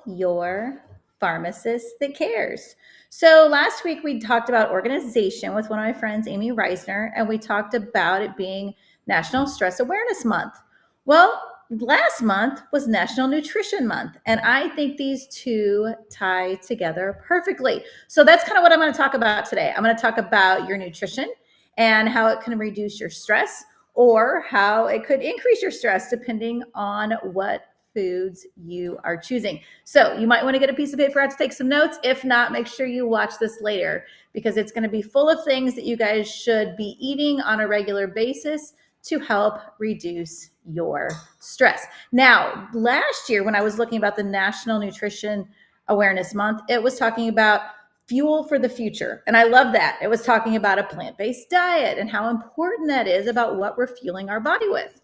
your pharmacist that cares. So last week we talked about organization with one of my friends, Amy Reisner, and we talked about it being National Stress Awareness Month. Well, last month was National Nutrition Month, and I think these two tie together perfectly. So that's kind of what I'm going to talk about today. I'm going to talk about your nutrition and how it can reduce your stress or how it could increase your stress depending on what foods you are choosing. So you might want to get a piece of paper out to take some notes. If not, make sure you watch this later because it's going to be full of things that you guys should be eating on a regular basis to help reduce your stress. Now, last year when I was looking about the National Nutrition Awareness Month, it was talking about fuel for the future. And I love that. It was talking about a plant-based diet and how important that is about what we're fueling our body with.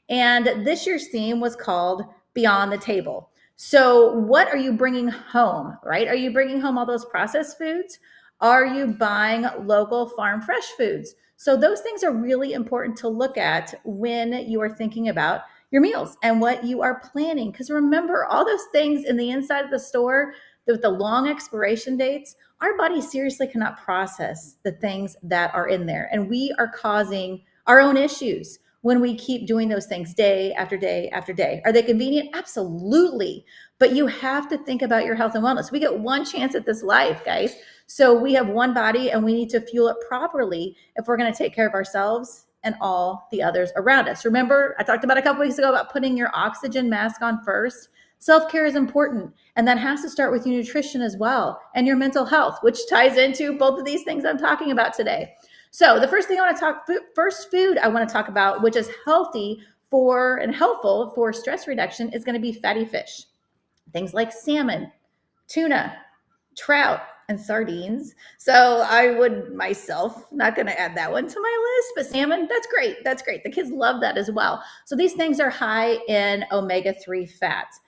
And this year's theme was called Beyond the Table. So what are you bringing home, right? Are you bringing home all those processed foods? Are you buying local farm fresh foods? So those things are really important to look at when you are thinking about your meals and what you are planning. Because remember, all those things in the inside of the store with the long expiration dates, our body seriously cannot process the things that are in there. And we are causing our own issues when we keep doing those things day after day after day. Are they convenient? Absolutely. But you have to think about your health and wellness. We get one chance at this life, guys. So we have one body and we need to fuel it properly if we're going to take care of ourselves and all the others around us. Remember, I talked about a couple weeks ago about putting your oxygen mask on first. Self-care is important, and that has to start with your nutrition as well and your mental health, which ties into both of these things I'm talking about today. So the first food I want to talk about, which is healthy for and helpful for stress reduction, is going to be fatty fish. Things like salmon, tuna, trout, and sardines. So I would myself, not going to add that one to my list, but salmon, that's great. That's great. The kids love that as well. So these things are high in omega-3 fats,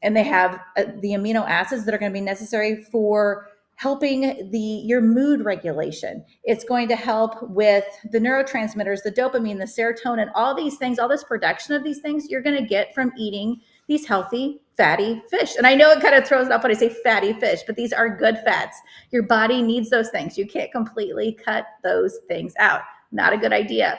and they have the amino acids that are going to be necessary for helping your mood regulation. It's going to help with the neurotransmitters, the dopamine, the serotonin, all these things, all this production of these things you're going to get from eating these healthy, fatty fish. And I know it kind of throws it off when I say fatty fish, but these are good fats. Your body needs those things. You can't completely cut those things out. Not a good idea.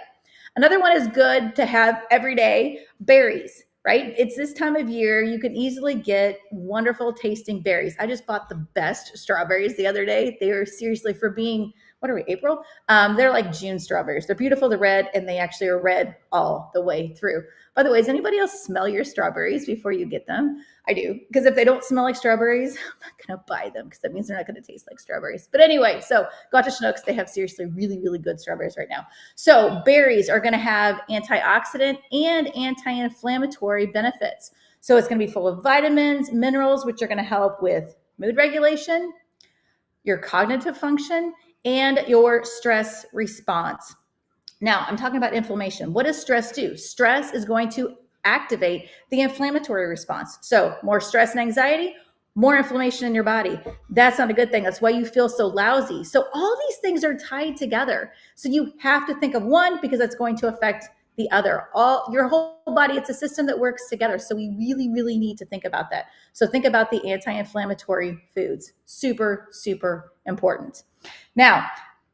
Another one is good to have every day, berries. Right? It's this time of year, you can easily get wonderful tasting berries. I just bought the best strawberries the other day. They are seriously, for being, what are we, April? They're like June strawberries. They're beautiful, they're red, and they actually are red all the way through. By the way, does anybody else smell your strawberries before you get them? I do, because if they don't smell like strawberries, I'm not going to buy them because that means they're not going to taste like strawberries. But anyway, so go out to Schnucks. They have seriously really, really good strawberries right now. So berries are going to have antioxidant and anti-inflammatory benefits. So it's going to be full of vitamins, minerals, which are going to help with mood regulation, your cognitive function, and your stress response. Now, I'm talking about inflammation. What does stress do? Stress is going to activate the inflammatory response. So more stress and anxiety, more inflammation in your body. That's not a good thing. That's why you feel so lousy. So all these things are tied together. So you have to think of one because that's going to affect the other. Your whole body, it's a system that works together. So we really, really need to think about that. So think about the anti-inflammatory foods. Super, super important. Now,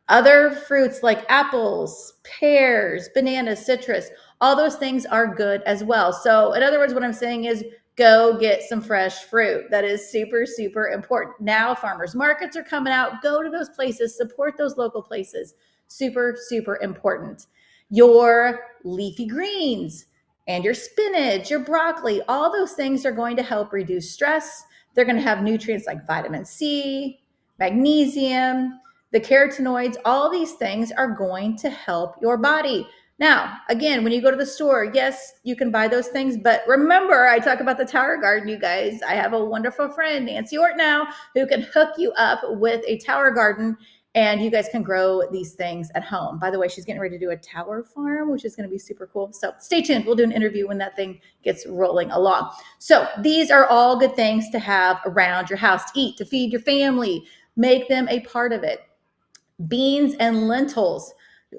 other fruits like apples, pears, bananas, citrus, all those things are good as well. So in other words, what I'm saying is go get some fresh fruit. That is super, super important. Now farmers markets are coming out. Go to those places, support those local places. Super, super important. Your leafy greens and your spinach, your broccoli, all those things are going to help reduce stress. They're going to have nutrients like vitamin C, magnesium, the carotenoids, all these things are going to help your body. Now, again, when you go to the store, yes, you can buy those things, but remember, I talk about the tower garden, you guys. I have a wonderful friend, Nancy Ortnow, who can hook you up with a tower garden, and you guys can grow these things at home. By the way, she's getting ready to do a tower farm, which is going to be super cool. So stay tuned. We'll do an interview when that thing gets rolling along. So these are all good things to have around your house, to eat, to feed your family. Make them a part of it. Beans and lentils,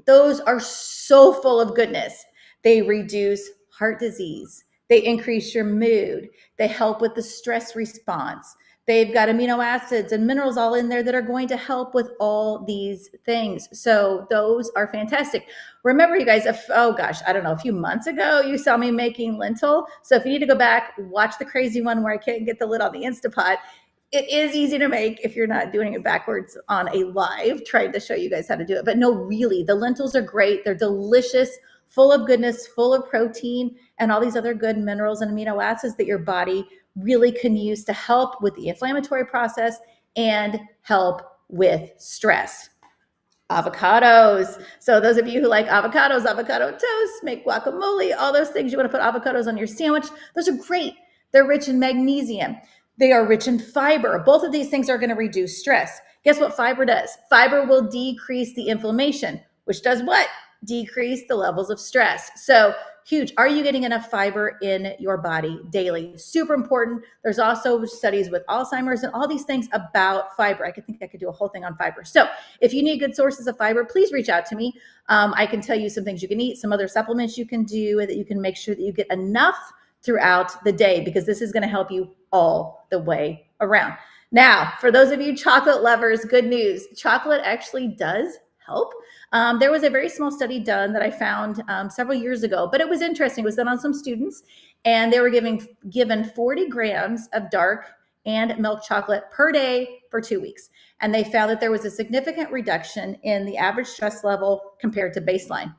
those are so full of goodness. They reduce heart disease. They increase your mood. They help with the stress response. They've got amino acids and minerals all in there that are going to help with all these things. So those are fantastic. Remember, you guys, oh gosh, I don't know, a few months ago, you saw me making lentil. So if you need to go back, watch the crazy one where I can't get the lid on the Instapot. It is easy to make if you're not doing it backwards on a live, trying to show you guys how to do it. But no, really, the lentils are great. They're delicious, full of goodness, full of protein, and all these other good minerals and amino acids that your body really can use to help with the inflammatory process and help with stress. Avocados. So those of you who like avocados, avocado toast, make guacamole, all those things, you want to put avocados on your sandwich. Those are great. They're rich in magnesium. They are rich in fiber. Both of these things are going to reduce stress. Guess what fiber does? Fiber will decrease the inflammation, which does what? Decrease the levels of stress. So huge. Are you getting enough fiber in your body daily? Super important. There's also studies with Alzheimer's and all these things about fiber. I think I could do a whole thing on fiber. So if you need good sources of fiber, please reach out to me. I can tell you some things you can eat, some other supplements you can do that you can make sure that you get enough throughout the day, because this is going to help you all the way around. Now, for those of you chocolate lovers, good news. Chocolate actually does help. There was a very small study done that I found several years ago, but it was interesting. It was done on some students, and they were given 40 grams of dark and milk chocolate per day for 2 weeks. And they found that there was a significant reduction in the average stress level compared to baseline.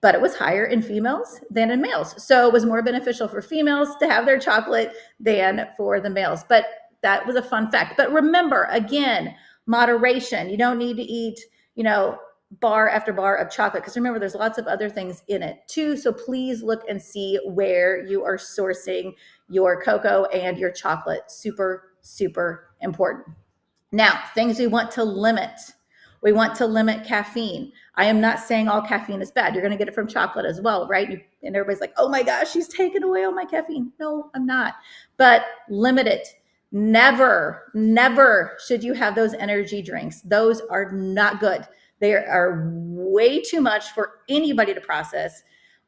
But it was higher in females than in males. So it was more beneficial for females to have their chocolate than for the males. But that was a fun fact. But remember, again, moderation. You don't need to eat, bar after bar of chocolate, because remember, there's lots of other things in it too. So please look and see where you are sourcing your cocoa and your chocolate. Super, super important. Now, things we want to limit. We want to limit caffeine. I am not saying all caffeine is bad. You're going to get it from chocolate as well, right? And everybody's like, oh my gosh, she's taken away all my caffeine. No, I'm not. But limit it. Never, never should you have those energy drinks. Those are not good. They are way too much for anybody to process.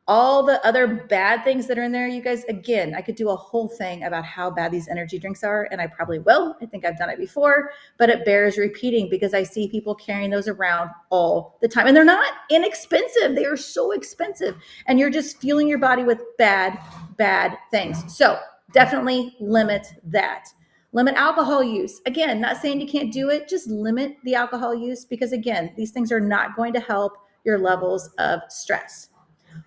All the other bad things that are in there, you guys, again, I could do a whole thing about how bad these energy drinks are, and I probably will. I think I've done it before, but it bears repeating because I see people carrying those around all the time, and they're not inexpensive. They are so expensive, and you're just fueling your body with bad, bad things. So definitely limit that. Limit alcohol use. Again, not saying you can't do it, just limit the alcohol use, because again, these things are not going to help your levels of stress.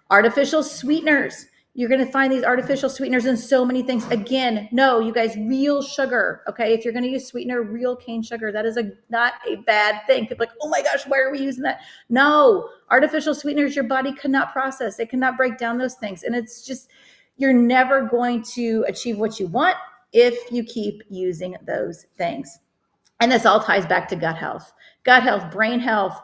Artificial sweeteners. You're going to find these artificial sweeteners in so many things. Again, no, you guys, real sugar. Okay. If you're going to use sweetener, real cane sugar, that is not a bad thing. People are like, oh my gosh, why are we using that? No, artificial sweeteners, your body cannot process. It cannot break down those things. And it's just, you're never going to achieve what you want if you keep using those things. And this all ties back to gut health, brain health,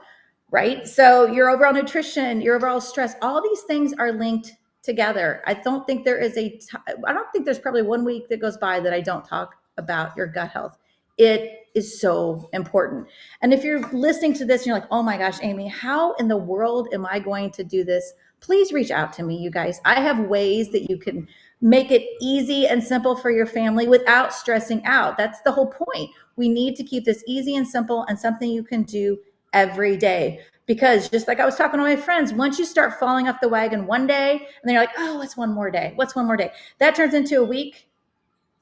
right? So your overall nutrition, your overall stress, all these things are linked together. I don't think there's probably 1 week that goes by that I don't talk about your gut health. It is so important. And if you're listening to this and you're like, oh my gosh, Amy, how in the world am I going to do this? Please reach out to me, you guys. I have ways that you can make it easy and simple for your family without stressing out. That's the whole point. We need to keep this easy and simple and something you can do every day. Because just like I was talking to my friends, once you start falling off the wagon one day, and then you're like, oh, what's one more day? What's one more day? That turns into a week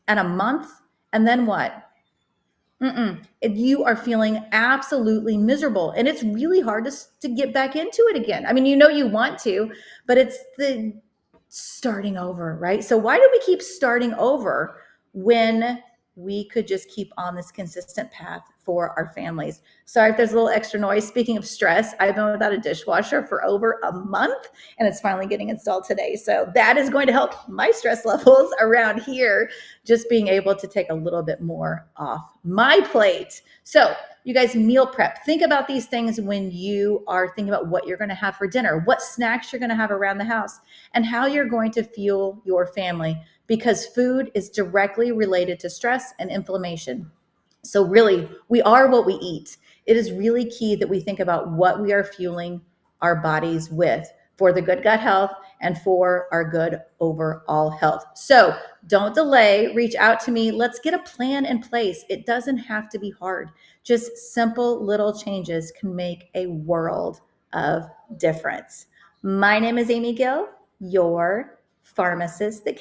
and a month. And then what? You are feeling absolutely miserable. And it's really hard to get back into it again. I mean, you want to, but it's the starting over, right? So why do we keep starting over when we could just keep on this consistent path for our families? Sorry if there's a little extra noise. Speaking of stress, I've been without a dishwasher for over a month, and it's finally getting installed today. So that is going to help my stress levels around here, just being able to take a little bit more off my plate. So you guys, meal prep. Think about these things when you are thinking about what you're going to have for dinner, what snacks you're going to have around the house, and how you're going to fuel your family, because food is directly related to stress and inflammation. So really, we are what we eat. It is really key that we think about what we are fueling our bodies with. for the good gut health and for our good overall health. So don't delay, reach out to me. Let's get a plan in place. It doesn't have to be hard. Just simple little changes can make a world of difference. My name is Amy Gill, your pharmacist that